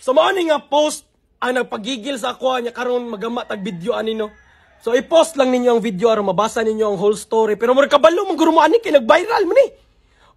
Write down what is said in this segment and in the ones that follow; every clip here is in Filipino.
So mao ni nga post ang nagpagigil sa ako nya karon magama tag video ani no. So i-post lang ninyo ang video aron mabasa ninyo ang whole story. Pero mo kabalo mong guro mo ani kay nag-viral man ni.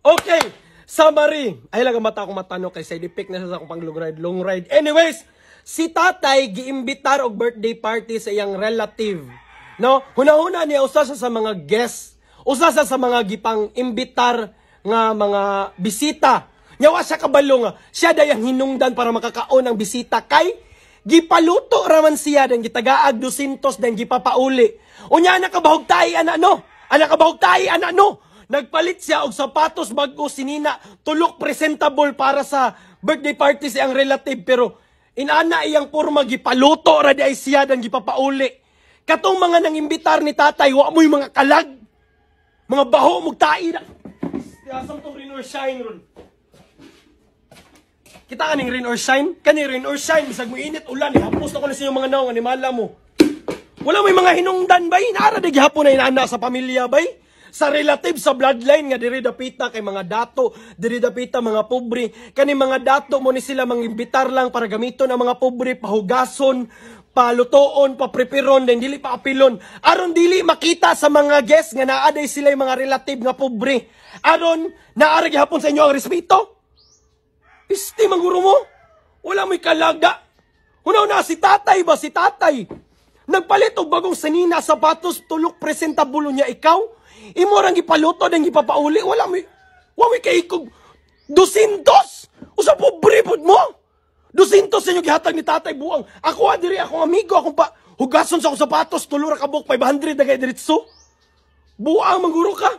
Okay, summary. Ay lang mata akong matano kay side effect na sa akong pang long ride. Anyways, si tatay giimbitar og birthday party sa iyang relative. No? Hunahuna niya usa sa mga guests. Usa sa mga gipang imbitar nga mga bisita. Nyawa siya kabalo nga. Siya dayang hinungdan para makakaon ang bisita kay gipaluto raman siya dan gitagaag 200 dan gipapauli. Unya nakabahog tayo ano? Nakabahog tayo ano? Nagpalit siya og sapatos bag-o sinina, tulok presentable para sa birthday party sa iyang relative pero inana iyang porma gipaluto ra di ay siya dan gipapauli. Katong mga nangimbitar ni tatay wa mo'y mga kalag. Mga baho mong tae na. Asam tong rain or shine ron. Kita kaning rain or shine? Kani rain or shine. Bisag mo init, ulan. Hapos na ko na sa mga naong animala mo. Wala may mga hinungdan bay. Naara di gihapon na inaanda sa pamilya bay. Sa relative, sa bloodline nga diri dapita kay mga dato. Diri dapita mga pobre. Kani mga dato mo ni sila mangimbitar lang para gamiton ang mga pobre. Pahugason, palutoon, papreperon, din dili pa apilon. Aron dili makita sa mga guests nga naaday sila yung mga relative nga pobre. Aron naarag hapon sa inyo ang respeto. Isti mangguro mo. Wala mo'y kalaga. Unaw na si tatay ba? Si tatay. Nagpalit og bagong sanina, sapatos, tulok, presentable niya ikaw. Imo rang gipaluto dan gipapauli. Wala mo'y kaikog 200. Usa pobre pud mo. 200 sa inyo gihatag ni tatay buang. Ako diri akong amigo, akong pa hugason sa akong sapatos, tulura ka buk 500 na kay diretso. Buang mangguro ka.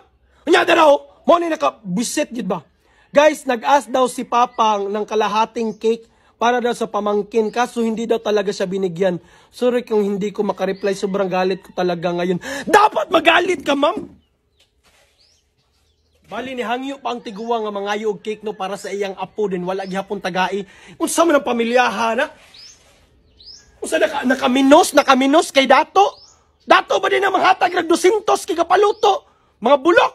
Unya daw, mo ni naka-bisit gid ba? Guys, nag-ask daw si Papang ng kalahating cake para daw sa pamangkin. Kaso hindi daw talaga siya binigyan. Sorry kung hindi ko makareply. Sobrang galit ko talaga ngayon. Dapat magalit ka, ma'am! Bali ni hangyo pa ang tiguwa nga mangayo og cake no para sa iyang apo din wala gihapon tagai. Unsa man ang pamilyahan na? Unsa nakaminos kay dato? Dato ba din ang manghatag rag 200 kay kapaluto? Mga bulok.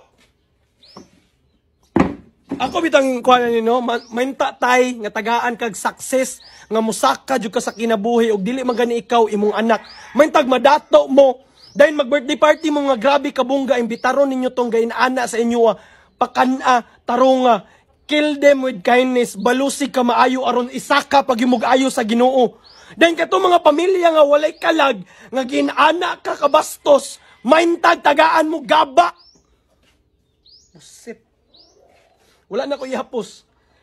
Ako bitang kuan ni no, mainta tay nga tagaan kag success nga musaka jud ka sa kinabuhi og dili magani ikaw imong anak. Maintag madato mo dahil mag-birthday party mo nga grabe kabungga imbitaron ninyo tong gainana sa inyo pakana tarunga. Kill them with kindness. Balusig ka maayo aron isaka pag ayo sa Ginoo. Dahil kato mga pamilya nga walay kalag nga ginana ka kabastos, maintag tagaan mo gaba. Buset. Wala na ko ihapos.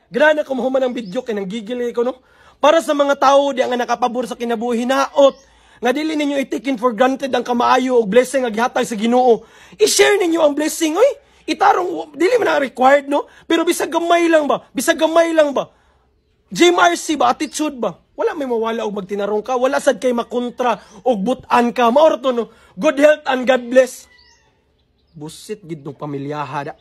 Gana na ko mahuman ang video kay nang gigil ko no. Para sa mga tao di nga nakapabor sa kinabuhi naot nga dili ninyo i-taken for granted ang kamaayo og blessing nga gihatag sa Ginoo. I-share ninyo ang blessing oy. Itarong dili man na required no, pero bisag gamay lang ba? Bisag gamay lang ba? JMRC ba attitude ba? Wala may mawala og magtinarong ka, wala sad kay makontra og butan ka. Maor to no. Good health and God bless. Busit gid ng pamilyaha da.